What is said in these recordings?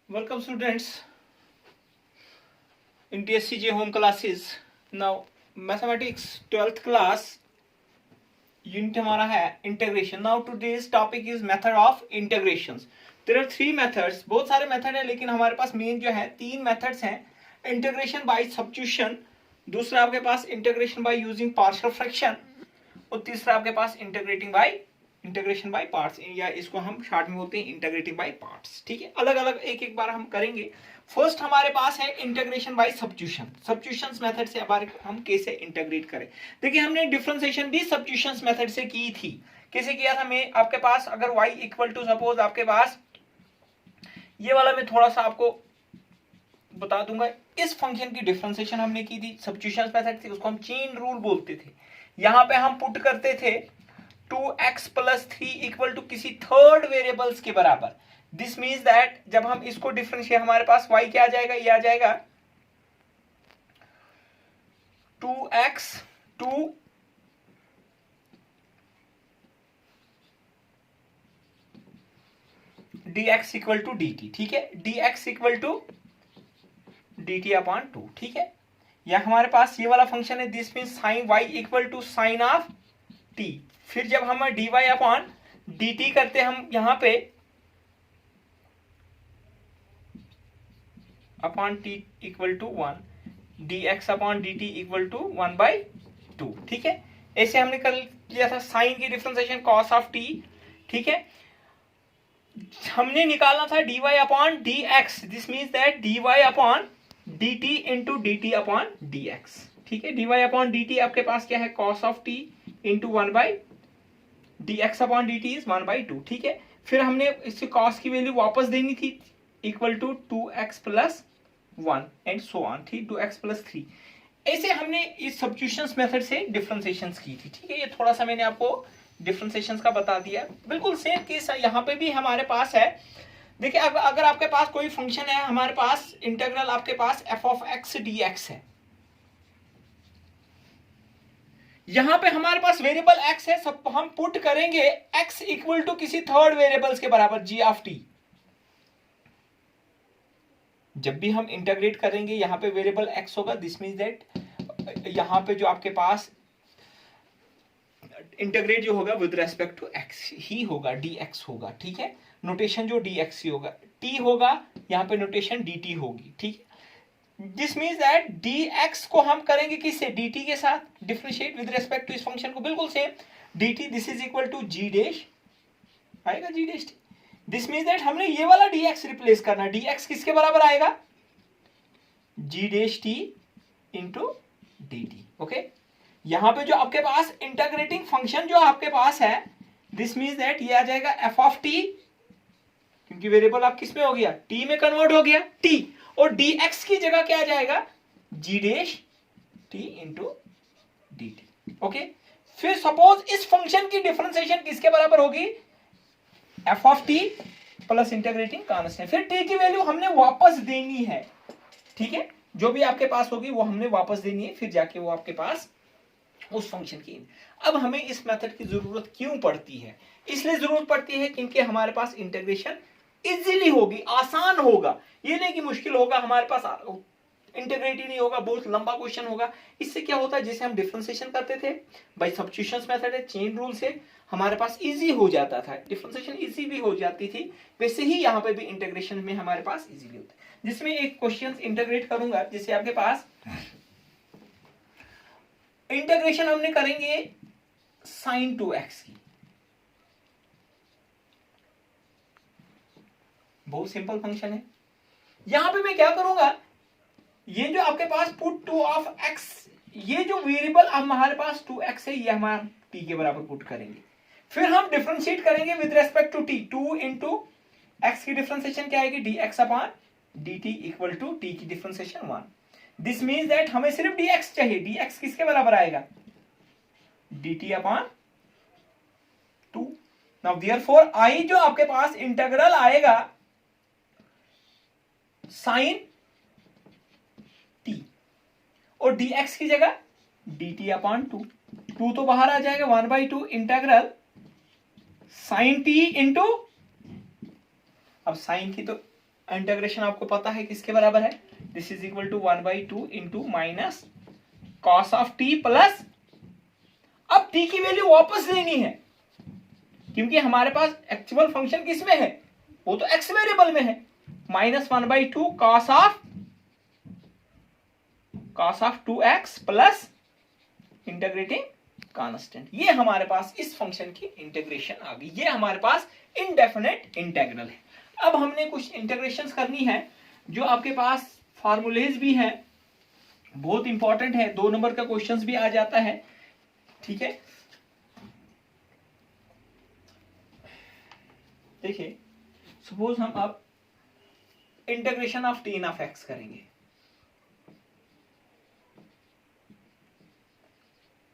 Welcome students in TSCJ home classes. Now mathematics 12th class unit हमारा है integration. Now today's topic is method of integrations. There are three methods. बहुत सारे method है लेकिन हमारे पास main जो है तीन मेथड्स हैं. इंटीग्रेशन बाय सब्स्टिट्यूशन, दूसरा आपके पास integration by using partial fraction और तीसरा आपके पास इंटीग्रेशन बाय पार्ट्स, या इसको हम शॉर्ट में बोलते हैं इंटीग्रेटिंग बाय पार्ट्स. ठीक है, अलग अलग एक एक बार हम करेंगे. फर्स्ट हमारे पास है integration by substitution. Substitution method से अब हम कैसे इंटीग्रेट करें. देखिए हमने डिफरेंशिएशन भी सब्स्टिट्यूशन मेथड से की थी. कैसे किया था, मैं आपके पास अगर y इक्वल टू सपोज आपके पास ये वाला, मैं थोड़ा सा आपको बता दूंगा. इस फंक्शन की डिफरेंशिएशन हमने की थी सब्स्टिट्यूशन मेथड से, उसको हम चेन रूल बोलते थे. यहां पे हम पुट करते थे 2x प्लस 3 इक्वल टू किसी थर्ड वेरिएबल्स के बराबर. दिस मीन्स दैट जब हम इसको डिफरेंशिएट हमारे पास y क्या आ जाएगा, ये आ जाएगा 2x 2 dx equal to dt. ठीक है, dx equal to dt upon 2. ठीक है, या हमारे पास ये वाला फंक्शन है. This means sine y equal to sine of t. फिर जब हम dy अपॉन dt करते हम यहां पे upon t equal to 1, dx upon dt equal to 1/2. ठीक है, ऐसे हमने कर लिया था साइन की डिफरेंशिएशन cos ऑफ t. ठीक है, हमने निकालना था dy upon dx. This means that dy upon dt into dt upon dx. ठीक है, dy अपॉन dt आपके पास क्या है, cos of t into 1/dx upon dt is 1/2. ठीक है, फिर हमने इससे cos की वैल्यू वापस देनी थी equal to 2x plus 1 and so on. ठीक, 2x प्लस 3. ऐसे हमने इस सब्स्टिट्यूशन मेथड से डिफरेंशिएशन की थी. ठीक है, ये थोड़ा सा मैंने आपको डिफरेंशिएशन का बता दिया. बिल्कुल सेम केस यहाँ पे भी हमारे पास है. देखिए अगर आपके पास कोई फंक्शन है, हमारे पास इंटीग्रल आपके पास f ऑफ x dx है. यहां पे हमारे पास वेरिएबल x है, सब हम पुट करेंगे x इक्वल टू किसी थर्ड वेरिएबल्स के बराबर g ऑफ t. जब भी हम इंटीग्रेट करेंगे यहां पे वेरिएबल x होगा. दिस मींस दैट यहां पे जो आपके पास इंटीग्रेट जो होगा विद रेस्पेक्ट टू x ही होगा, dx होगा. ठीक है, नोटेशन जो dx ही होगा, t होगा यहां पे नोटेशन dt होगी. ठीक है, दिस मींस दैट dx को हम करेंगे किससे, dt के साथ डिफरेंशिएट विद रेस्पेक्ट टू इस फंक्शन को. बिल्कुल same dt this is equal to g dash आएगा, g dash t. This means that हमने ये वाला dx रिप्लेस करना. dx किसके बराबर आएगा, g dash t into dt. Okay, यहां पे जो आपके पास इंटीग्रेटिंग फंक्शन जो आपके पास है, दिस मींस दैट ये आ जाएगा f ऑफ t, क्योंकि वेरिएबल आप किस में हो गया, t में कन्वर्ट हो गया t, और dx की जगह क्या आ जाएगा, g dash t into dt. Okay, फिर सपोज इस फंक्शन की डिफरेंशिएशन किसके बराबर होगी, f of t plus integrating constant. फिर t की वैल्यू हमने वापस देनी है. ठीक है, जो भी आपके पास होगी वो हमने वापस देनी है, फिर जाके वो आपके पास उस फंक्शन की. अब हमें इस मेथड की जरूरत क्यों पड़ती है, इसलिए जरूरत पड़ती है क्योंकि हमारे पास इंटीग्रेशन इजीली होगी, आसान होगा. ये नहीं कि मुश्किल होगा, हमारे पास इंटीग्रेट ही नहीं होगा, बहुत लंबा क्वेश्चन होगा. इससे क्या होता है, जैसे हम डिफरेंशिएशन करते थे बाय सब्स्टिट्यूशन मेथड है, चेन रूल से हमारे पास इजी हो जाता था, डिफरेंशिएशन इजी भी हो जाती थी. वैसे ही यहाँ पे भी इंटीग्रेशन में हमारे पास इजीली होता है. जिसमें एक क्वेश्चन इंटीग्रेट करूंगा, जैसे आपके पास इंटीग्रेशन हमने करेंगे sin 2x की. बहुत सिंपल फंक्शन है. यहां पे मैं क्या करूंगा, ये जो आपके पास पुट 2 ऑफ x, ये जो वेरिएबल हमारे पास 2x है, ये हमारा t के बराबर पुट करेंगे. फिर हम डिफरेंशिएट करेंगे with respect to t. 2 into x की डिफरेंशिएशन क्या आएगी, dx upon dt equal to t की डिफरेंशिएशन 1. दिस मींस दैट हमें सिर्फ dx चाहिए. dx किसके बराबर आएगा, dt upon 2. Now therefore i जो आपके पास इंटीग्रल आएगा साइन t, और dx की जगह dt अपॉन 2. 2 तो बाहर आ जाएगा, 1/2 इंटीग्रल साइन t इंटू, अब साइन की तो इंटीग्रेशन आपको पता है किसके बराबर है, this is equal to 1/2 into minus cos of t plus, अब टी की वैल्यू वापस लेनी है क्योंकि हमारे पास एक्चुअल फंक्शन किस में है, वो तो एक्स वेरिएबल में है, minus 1/2 cos of 2x plus integrating constant, ये हमारे पास इस फंक्शन की इंटीग्रेशन आ गई, ये हमारे पास इनडेफिनेट इंटीग्रल है। अब हमने कुछ इंटीग्रेशंस करनी है जो आपके पास फार्मूलेज भी है, बहुत इंपॉर्टेंट है, 2 नंबर का क्वेश्चंस भी आ जाता है, ठीक है। देखिए सपोज हम अब integration of tan of x करेंगे,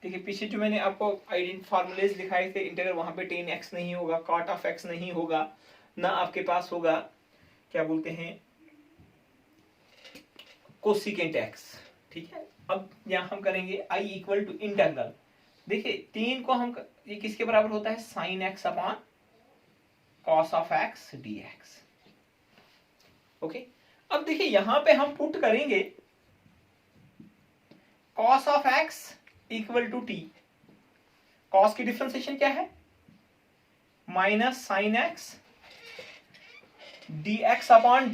देखिए पीछे जो मैंने आपको फार्मूलेज दिखाए थे इंटीग्रल, वहां पे tan x नहीं होगा, cot ऑफ x नहीं होगा, ना आपके पास होगा क्या बोलते हैं कोसिकेंट x, ठीक है। अब यहां हम करेंगे i इक्वल टू इंटीग्रल, देखिए 3 को हम ये किसके बराबर होता है, sin x upon cos of x dx, okay. अब देखिए यहां पे हम पुट करेंगे cos of x equal to t, cos की डिफरेंशिएशन क्या है, minus sine x dx upon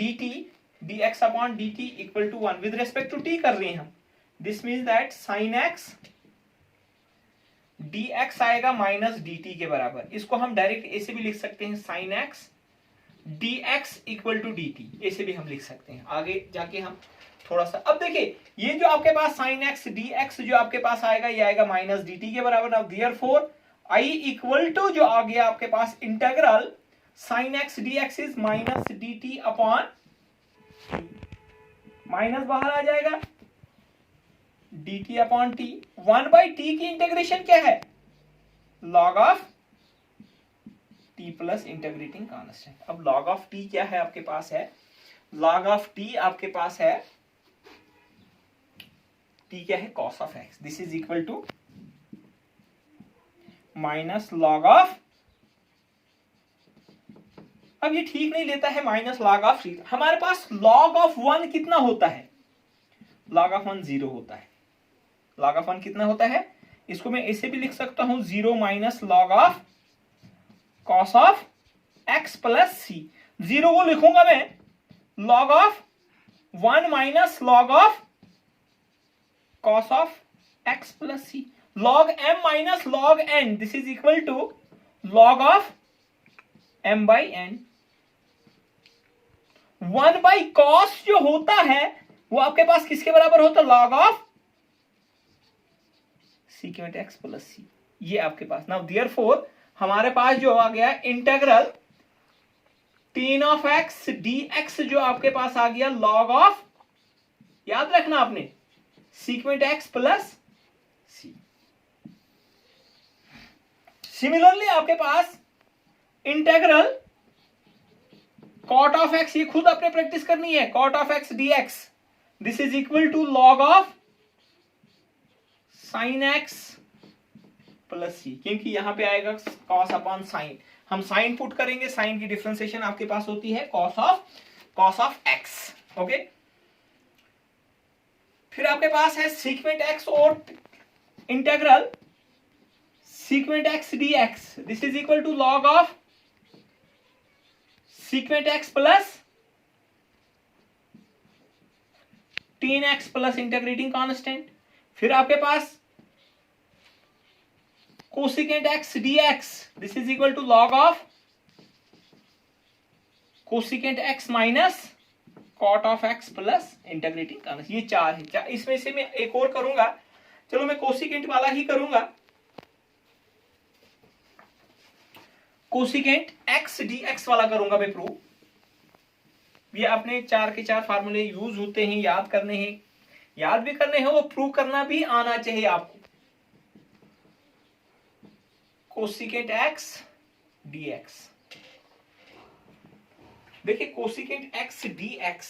dt equal to 1 with respect to t कर रहे हैं हम, this means that sine x dx आएगा माइनस dt के बराबर, इसको हम डायरेक्ट ऐसे भी लिख सकते हैं, sine x dx equal to dt, ऐसे भी हम लिख सकते हैं, आगे जाके हम थोड़ा सा। अब देखिए ये जो आपके पास sin x dx जो आपके पास आएगा, ये आएगा माइनस dt के बराबर, अब देयरफॉर i इक्वल टू जो आ गया आपके पास integral sin x dx is minus dt upon, minus बाहर आ जाएगा dt अपॉन t, 1/t की इंटीग्रेशन क्या है, log of t plus integrating constant. अब log ऑफ t क्या है आपके पास है, log ऑफ t आपके पास है, t क्या है cos of x, this is equal to minus log of, अब ये ठीक नहीं लेता है, माइनस log ऑफ 3, हमारे पास log ऑफ 1 कितना होता है, log ऑफ 1 0 होता है, log ऑफ 1 कितना होता है, इसको मैं ऐसे भी लिख सकता हूं 0 minus log of cos of x plus C, 0 को लिखूंगा मैं log of 1 minus log of cos of x plus C, log m minus log n, this is equal to log of m by n, 1 by cos जो होता है वो आपके पास किसके बराबर होता है, log of secant x plus C, ये आपके पास। नाउ देयरफॉर हमारे पास जो आ गया integral tan of x dx जो आपके पास आ गया log ऑफ, याद रखना आपने, secant x plus C. Similarly आपके पास इंटीग्रल cot ऑफ x, ये खुद आपने प्रैक्टिस करनी है, cot of x dx, this is equal to log of sin x plus C, क्योंकि यहां पे आएगा cos अपॉन sin, हम sin पुट करेंगे, sin की डिफरेंशिएशन आपके पास होती है cos ऑफ x, ओके। फिर आपके पास है सीक्वेंट x और integral secant x dx, this is equal to log of secant x plus tan x plus integrating constant. फिर आपके पास cosecant x dx, this is equal to log of cosecant x minus cot of x plus integrating constant, ये 4 है। इसमें से मैं एक और करूंगा, चलो मैं कोसिकेंट वाला ही करूंगा, कोसिकेंट x dx वाला करूंगा मैं प्रूव। ये अपने 4 के 4 फार्मूले यूज होते हैं, याद करने हैं, याद भी करने हैं, वो प्रूव करना भी आना चाहिए आपको। कोसिकेंट x dx, देखिए कोसिकेंट x dx,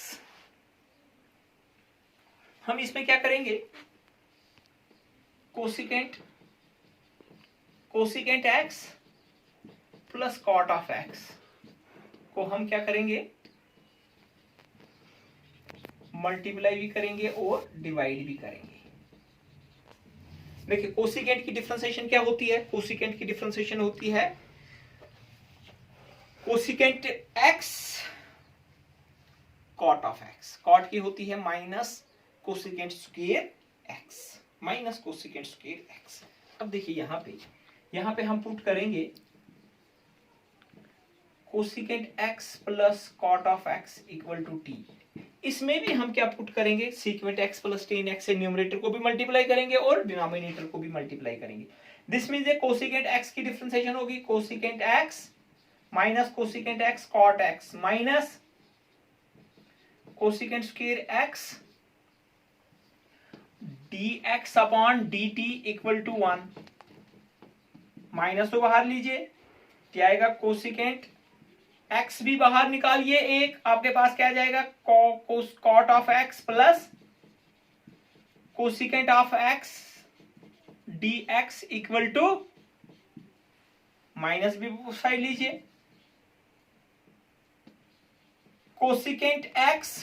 हम इसमें क्या करेंगे, cosecant x plus cot of x को हम क्या करेंगे, मल्टीप्लाई भी करेंगे और डिवाइड भी करेंगे। देखिए कोसिकेंट की डिफरेंशिएशन क्या होती है? कोसिकेंट की डिफरेंशिएशन होती है cosecant x cot of x. Cot की होती है minus cosecant square x, minus cosecant square x. अब देखिए यहां पे हम पुट करेंगे cosecant x plus cot of x equal to t. इसमें भी हम क्या पुट करेंगे? Secant x plus tan x से न्यूमरेटर को भी मल्टीप्लाई करेंगे और डिनोमिनेटर को भी मल्टीप्लाई करेंगे। दिस मींस ये कोसिकेंट एक्स की डिफरेंशिएशन होगी cosecant x minus cosecant x cot x minus cosecant square x dx upon dt equal to 1। Minus तो बाहर लीजिए, क्या आएगा? कोसिकेंट x भी बाहर निकालिए, एक आपके पास क्या जाएगा? Cot of x plus cosecant of x dx equal to minus भी साइड लीजिए, cosecant x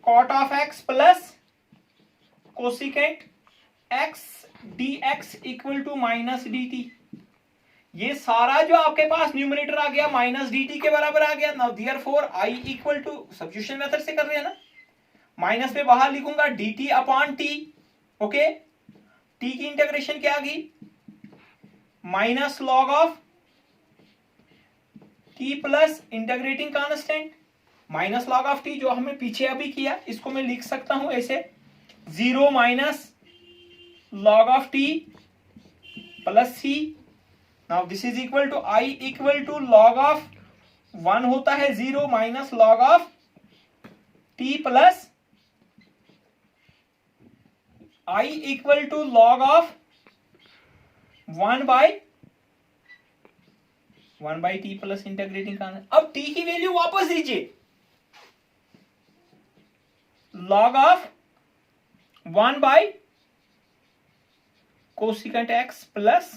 cot of x plus cosecant x dx equal to minus dt। ये सारा जो आपके पास न्यूमरेटर आ गया माइनस dt के बराबर आ गया। Now therefore i equal to, substitution method से कर रहे हैं ना, माइनस पे बाहर लिखूंगा dt upon t। Okay, t की इंटीग्रेशन क्या आ गई? Minus log of t plus integrating constant minus log of t, जो हमें पीछे अभी किया, इसको मैं लिख सकता हूं ऐसे 0 minus log of t plus c। Now this is equal to i equal to log of 1 होता है 0 minus log of t plus i equal to log of 1 by t plus integrating constant. अब t की value वापस दीजिए, log of 1 by cosecant x plus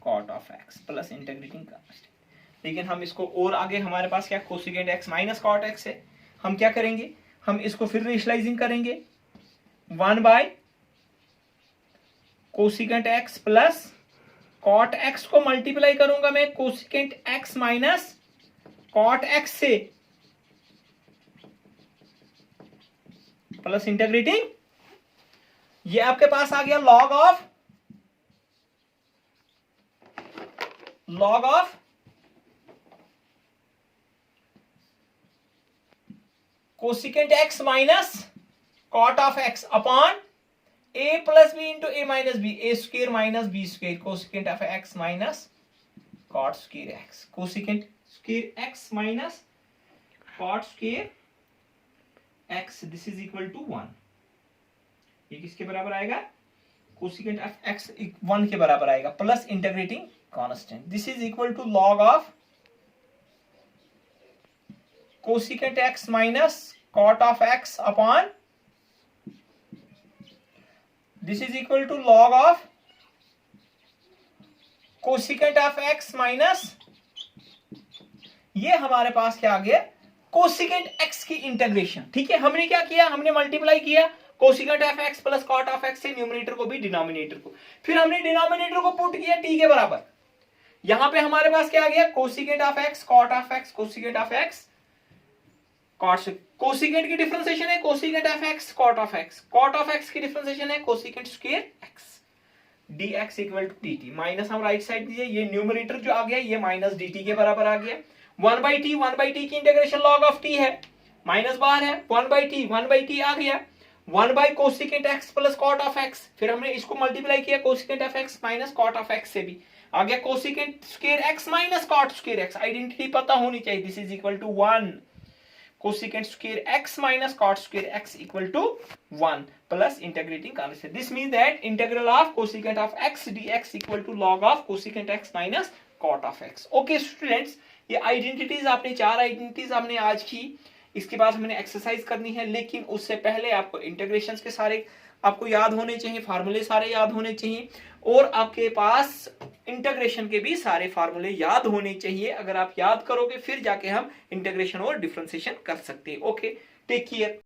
cot of x plus integrating constant. लेकिन हम इसको और आगे, हमारे पास क्या cosecant x minus cot x है, हम क्या करेंगे? हम इसको फिर रेशनलाइजिंग करेंगे 1 by cosecant x plus cot x को मल्टीप्लाई करूंगा मैं cosecant x minus cot x से प्लस इंटीग्रेटिंग, ये आपके पास आ गया log of cosecant x minus cot of x upon a plus b into a minus b, a square minus b square, cosecant of x minus cot square x, cosecant square x minus cot square x, this is equal to 1। ये किसके बराबर आएगा? Cosecant of x 1 के बराबर आएगा plus integrating constant. This is equal to log of cosecant x minus cot of x upon, this is equal to log of cosecant of x minus, ये हमारे पास क्या आ गया? कोसिकेंट x की इंटीग्रेशन। ठीक है, हमने क्या किया? हमने मल्टीप्लाई किया cosecant of x plus cot of x से न्यूमरेटर को भी डिनोमिनेटर को, फिर हमने डिनोमिनेटर को पुट किया t के बराबर। यहां पे हमारे पास क्या आ गया? Cosecant of x cot of x, cosecant of x cosecant की डिफरेंशिएशन है cosecant of x cot of x, cot of x की डिफरेंशिएशन है cosecant square x dx equal to dt। Minus हम राइट साइड दीजिए, ये numerator जो आ गया ये माइनस dt के बराबर आ गया। 1 बाई टी की इंटीग्रेशन लॉग ऑफ t है, माइनस बाहर है, 1 बाई टी आ गया, 1 by cosecant x plus cot of x, फिर हमने इसको मल्टीप्लाई किया cosecant of x minus cot of x से भी आ गया cosecant square x minus cot square x। Identity पता होनी चाहिए, this is equal to 1 cosecant square x minus cot square x equal to 1 plus integrating constant. This means that integral of cosecant of x dx equal to log of cosecant x minus cot of x। Okay students, ये identities आपने 4 identities आपने आज की, इसके बाद हमने exercise करनी है, लेकिन उससे पहले आपको इंटीग्रेशंस के सारे आपको याद होने चाहिए, फार्मूले सारे याद होने चाहिए। और आपके पास इंटीग्रेशन के भी सारे फार्मूले याद होने चाहिए। अगर आप याद करोगे फिर जाके हम इंटीग्रेशन और डिफरेंशिएशन कर सकते हैं। Okay, take care.